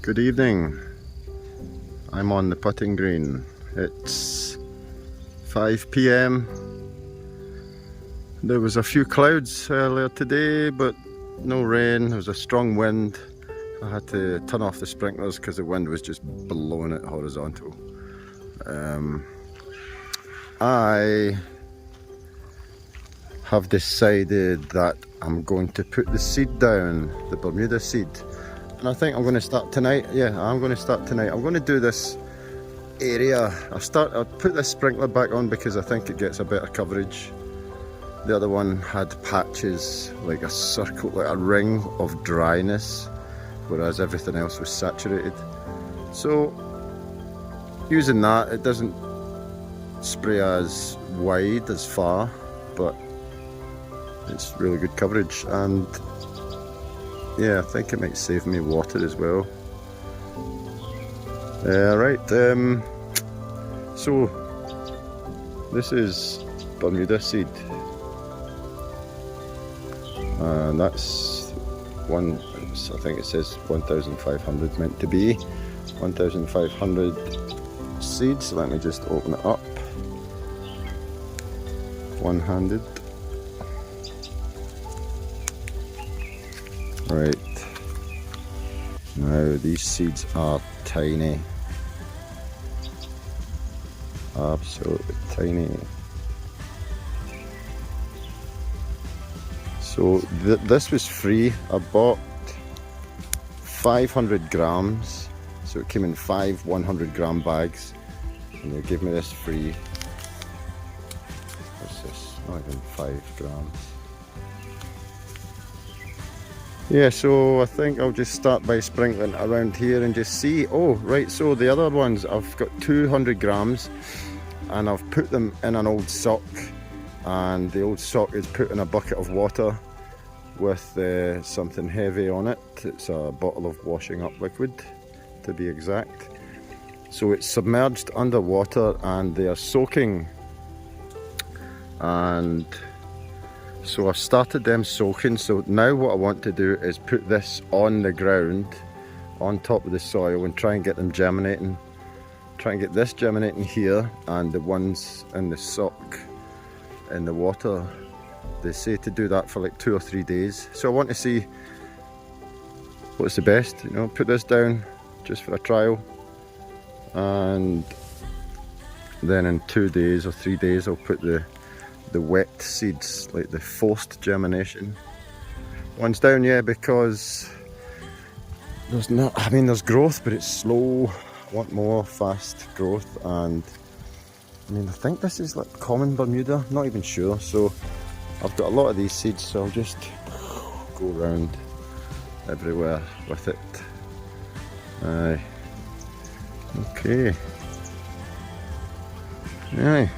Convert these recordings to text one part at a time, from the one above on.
Good evening. I'm on the putting green. It's 5 p.m. There was a few clouds earlier today, but no rain. There was a strong wind. I had to turn off the sprinklers because the wind was just blowing it horizontal. I have decided that I'm going to put the seed down, the Bermuda seed. And I think I'm going to start tonight. Yeah, I'm going to start tonight. I'm going to do this area. I'll put this sprinkler back on because I think it gets a better coverage. The other one had patches, like a circle, like a ring of dryness, whereas everything else was saturated. So using that, it doesn't spray as wide, as far, but it's really good coverage. And yeah, I think it might save me water as well. So this is Bermuda seed, and that's one. I think it says 1,500 meant to be 1,500 seeds. Let me just open it up one-handed. Right, now these seeds are tiny, absolutely tiny. So this was free. I bought 500 grams, so it came in 5 100-gram bags, and they gave me this free. What's this? Not even 5 grams. Yeah, so I think I'll just start by sprinkling around here and just see. Oh, right, so the other ones, I've got 200 grams and I've put them in an old sock, and the old sock is put in a bucket of water with something heavy on it. It's a bottle of washing up liquid, to be exact. So it's submerged underwater and they are soaking. And so I've started them soaking. So now what I want to do is put this on the ground, on top of the soil, and try and get them germinating. Try and get this germinating here, and the ones in the sock in the water. They say to do that for like 2 or 3 days. So I want to see what's the best, you know, put this down just for a trial, and then in 2 days or 3 days I'll put the wet seeds, like the forced germination ones down. Yeah, because there's not, I mean, there's growth, but it's slow. I want more fast growth. And I mean, I think this is like common Bermuda, not even sure. So I've got a lot of these seeds, so I'll just go around everywhere with it. Aye. Okay. Aye.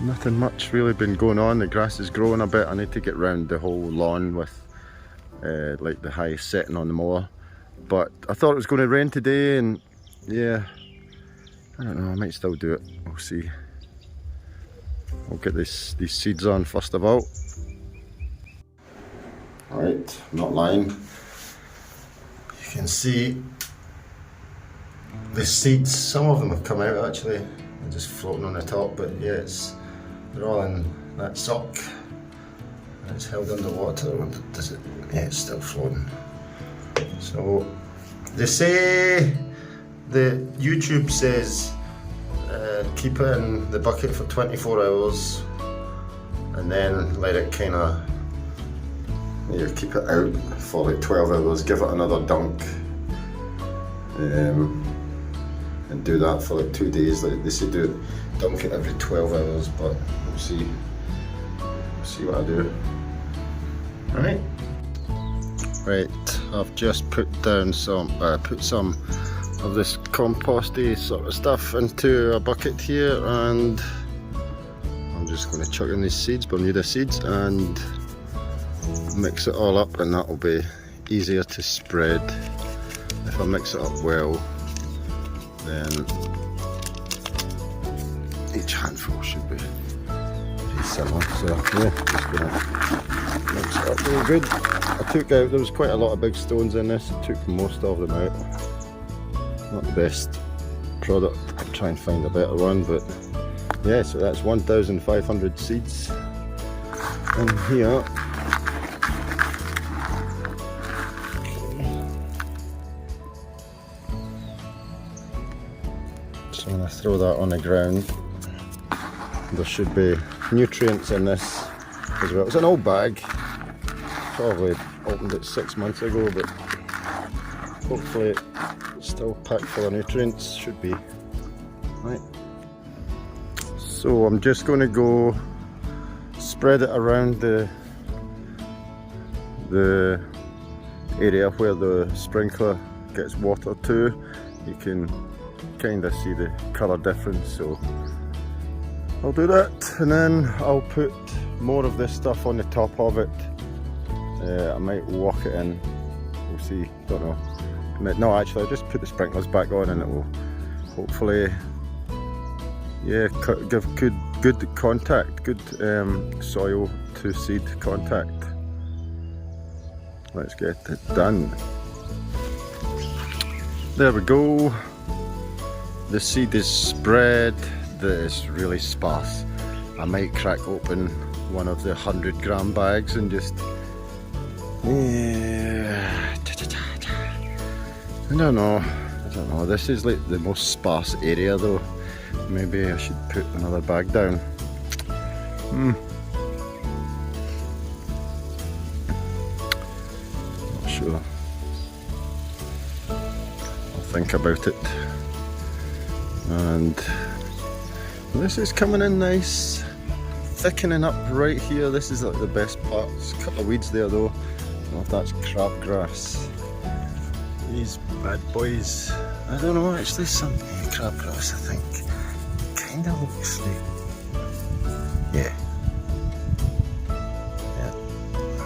Nothing much really been going on. The grass is growing a bit. I need to get round the whole lawn with like the high setting on the mower. But I thought it was going to rain today, and yeah, I don't know, I might still do it. We'll see. I'll get these seeds on first of all. Alright, I'm not lying. You can see the seeds, some of them have come out actually. They're just floating on the top, but yeah, they're all in that sock. And it's held underwater. Does it? Yeah, it's still floating. So they say, the YouTube says, keep it in the bucket for 24 hours and then let it kind of, keep it out for like 12 hours, give it another dunk, and do that for like 2 days. Like they say, dunk it every 12 hours, but we'll see. We'll see what I do. Right, I've just put down some of this composty sort of stuff into a bucket here, and I'm just going to chuck in these seeds, Bermuda seeds, and mix it all up, and that will be easier to spread. If I mix it up well, then each handful should be pretty similar. So yeah, just going to mix it up real good. I took out, there was quite a lot of big stones in this, I took most of them out. Not the best product, I'll try and find a better one, but yeah, so that's 1,500 seeds in here. So when I throw that on the ground, there should be nutrients in this as well. It's an old bag, probably opened it 6 months ago, but hopefully it's still packed full of nutrients, should be. Right. So I'm just going to go spread it around the area where the sprinkler gets water to. You can kind of see the colour difference, so I'll do that, and then I'll put more of this stuff on the top of it. I might walk it in, we'll see, don't know. No, actually I'll just put the sprinklers back on and it will hopefully, yeah, give good contact, good soil to seed contact. Let's get it done. There we go. The seed is spread. It's really sparse. I might crack open one of the 100 gram bags and just, yeah, I don't know. This is like the most sparse area though. Maybe I should put another bag down. Not sure. I'll think about it. And this is coming in nice, thickening up right here. This is like the best part. There's a couple of weeds there though. I don't know if that's crabgrass. These bad boys. I don't know, actually some crabgrass, I think. Kind of looks like, yeah.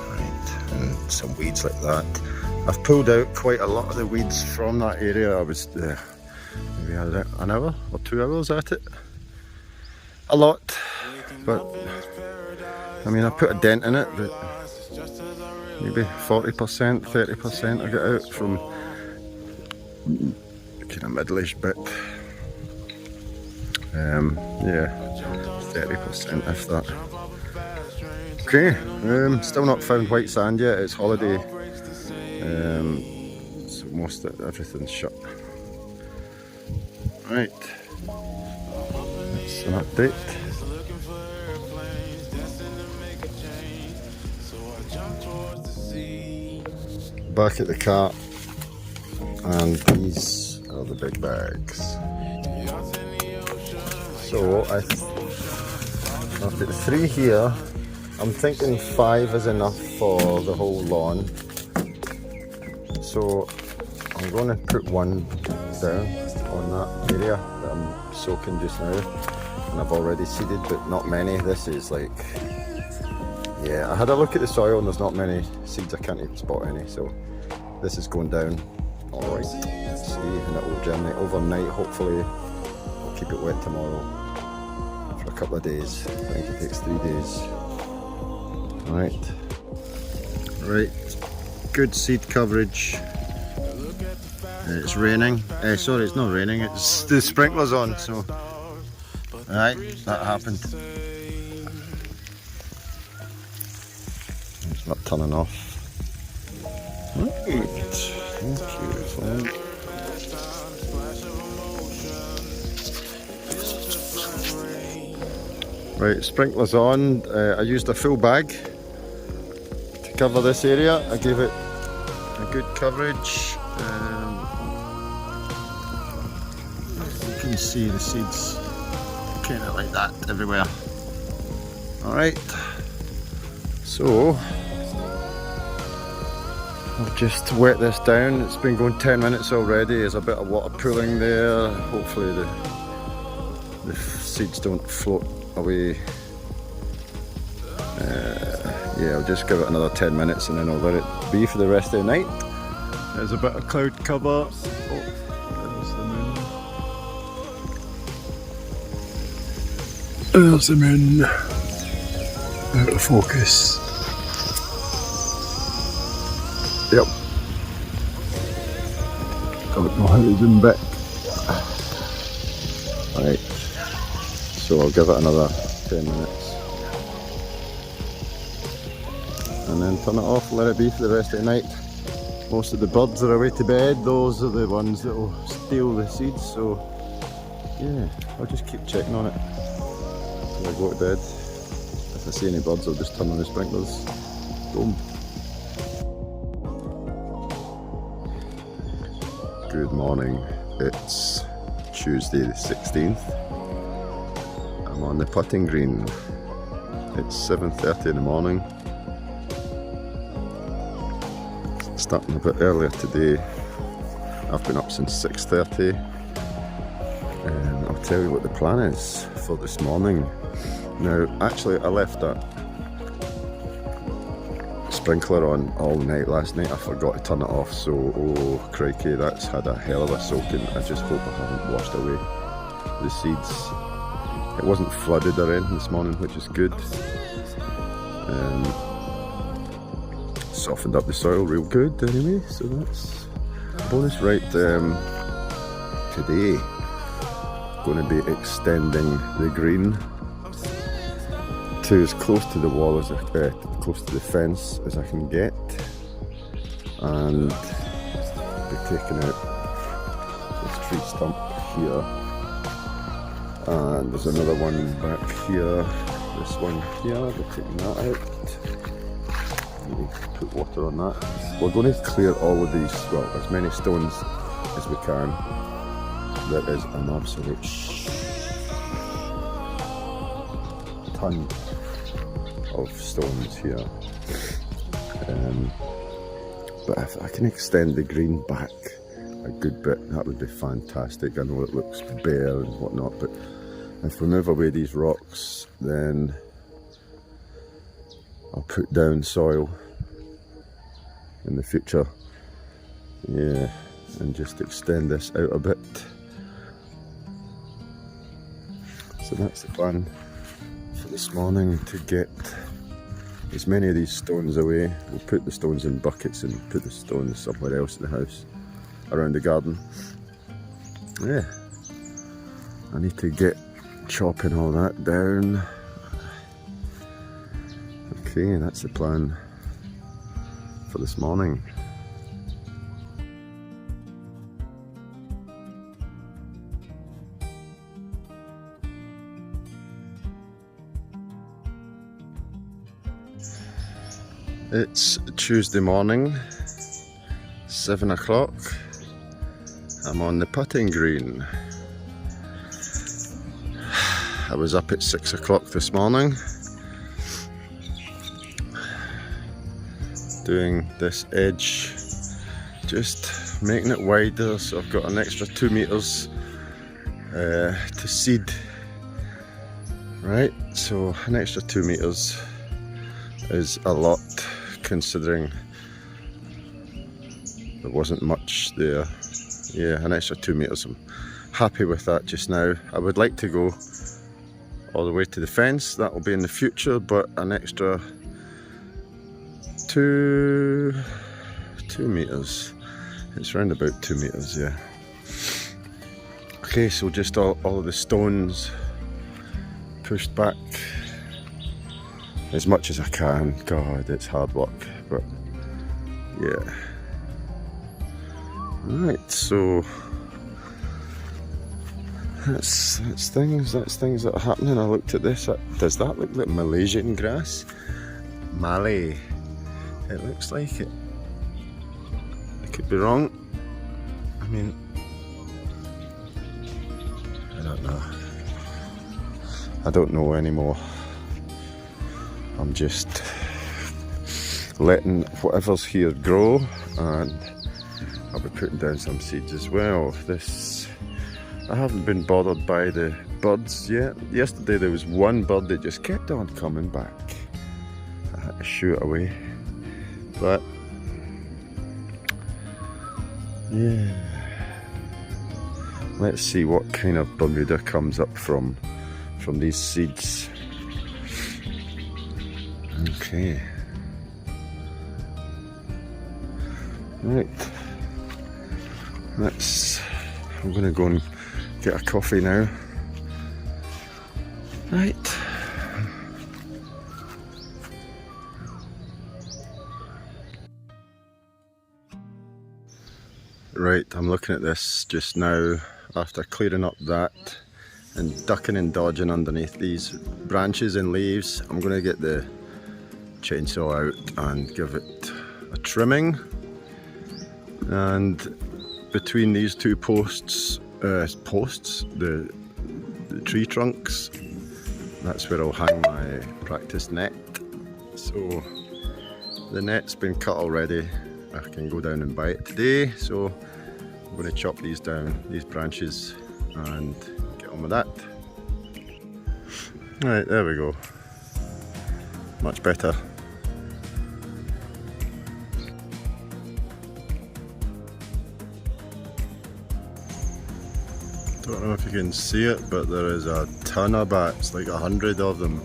Right, and some weeds like that. I've pulled out quite a lot of the weeds from that area. I was maybe had an hour or 2 hours at it. A lot, but I mean I put a dent in it, but maybe 40%, 30% I got out from kind of middle-ish bit. Yeah, 30% if that. Okay, still not found white sand yet. It's holiday, so most of everything's shut. Right, that's an update. Back at the cart, and these are the big bags. So I've got 3 here. I'm thinking 5 is enough for the whole lawn. So I'm going to put 1 down on that area that I'm soaking just now, and I've already seeded, but not many. This is like, yeah, I had a look at the soil and there's not many seeds. I can't even spot any, so this is going down alright. See, and it will germinate overnight. Hopefully I'll keep it wet tomorrow for a couple of days. I think it takes 3 days. Alright, good seed coverage. It's raining. Sorry, it's not raining, it's the sprinklers on, so alright, that happened. It's not turning off. Right, thank you. Right, sprinklers on. I used a full bag to cover this area. I gave it a good coverage. You can see the seeds kind of like that everywhere. Alright, so I'll just wet this down. It's been going 10 minutes already. There's a bit of water pooling there. Hopefully the seeds don't float away. Yeah, I'll just give it another 10 minutes and then I'll let it be for the rest of the night. There's a bit of cloud cover. Oh, there's the moon. Out of focus. Yep. Don't know how to zoom back. Right. So I'll give it another 10 minutes. And then turn it off, let it be for the rest of the night. Most of the birds are away to bed. Those are the ones that will steal the seeds. So yeah, I'll just keep checking on it till I go to bed. If I see any birds, I'll just turn on the sprinklers. Boom. Good morning. It's Tuesday the 16th. I'm on the putting green. It's 7:30 in the morning. Starting a bit earlier today. I've been up since 6:30. And I'll tell you what the plan is for this morning. Now, actually, I left that sprinkler on all night last night. I forgot to turn it off, so oh crikey, that's had a hell of a soaking. I just hope I haven't washed away the seeds. It wasn't flooded or anything this morning, which is good. Softened up the soil real good anyway, so that's a bonus. Right, today going to be extending the green to as close to the wall as close to the fence as I can get, and be taking out this tree stump here, and there's another one back here, this one here, we're taking that out. Put water on that. We're going to clear all of these, well, as many stones as we can. There is an absolute ton of stones here. But if I can extend the green back a good bit, that would be fantastic. I know it looks bare and whatnot, but if we move away these rocks, then I'll put down soil in the future, yeah, and just extend this out a bit. So that's the plan for this morning, to get as many of these stones away. We'll put the stones in buckets and put the stones somewhere else in the house, around the garden. Yeah, I need to get chopping all that down. Okay, that's the plan for this morning. It's Tuesday morning, 7 o'clock. I'm on the putting green. I was up at 6 o'clock this morning, doing this edge, just making it wider, so I've got an extra 2 meters to seed. Right, so an extra 2 meters is a lot, considering there wasn't much there. Yeah, an extra 2 meters, I'm happy with that just now. I would like to go all the way to the fence, that will be in the future, but an extra 2 meters. It's around about 2 meters, yeah. Okay, so just all of the stones pushed back as much as I can. God, it's hard work, but yeah. Right, so that's things that are happening. I looked at this. Does that look like Malaysian grass? Malay. It looks like it. I could be wrong. I mean, I don't know. I don't know anymore. I'm just letting whatever's here grow, and I'll be putting down some seeds as well. I haven't been bothered by the birds yet. Yesterday there was one bird that just kept on coming back. I had to shoo it away. But yeah, let's see what kind of Bermuda comes up from these seeds. Okay. Right, I'm gonna go and get a coffee now. Right. Right, I'm looking at this just now after clearing up that and ducking and dodging underneath these branches and leaves. I'm going to get the chainsaw out and give it a trimming, and between these two posts, the tree trunks, that's where I'll hang my practice net. So the net's been cut already. I can go down and buy it today, so I'm going to chop these down, these branches, and get on with that. Right, there we go. Much better. Don't know if you can see it, but there is a ton of bats, like 100 of them,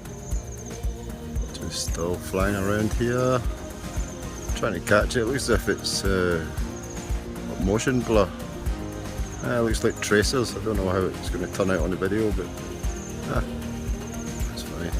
just still flying around here. Trying to catch it. It looks as if it's motion blur. It looks like tracers. I don't know how it's going to turn out on the video, but it's funny.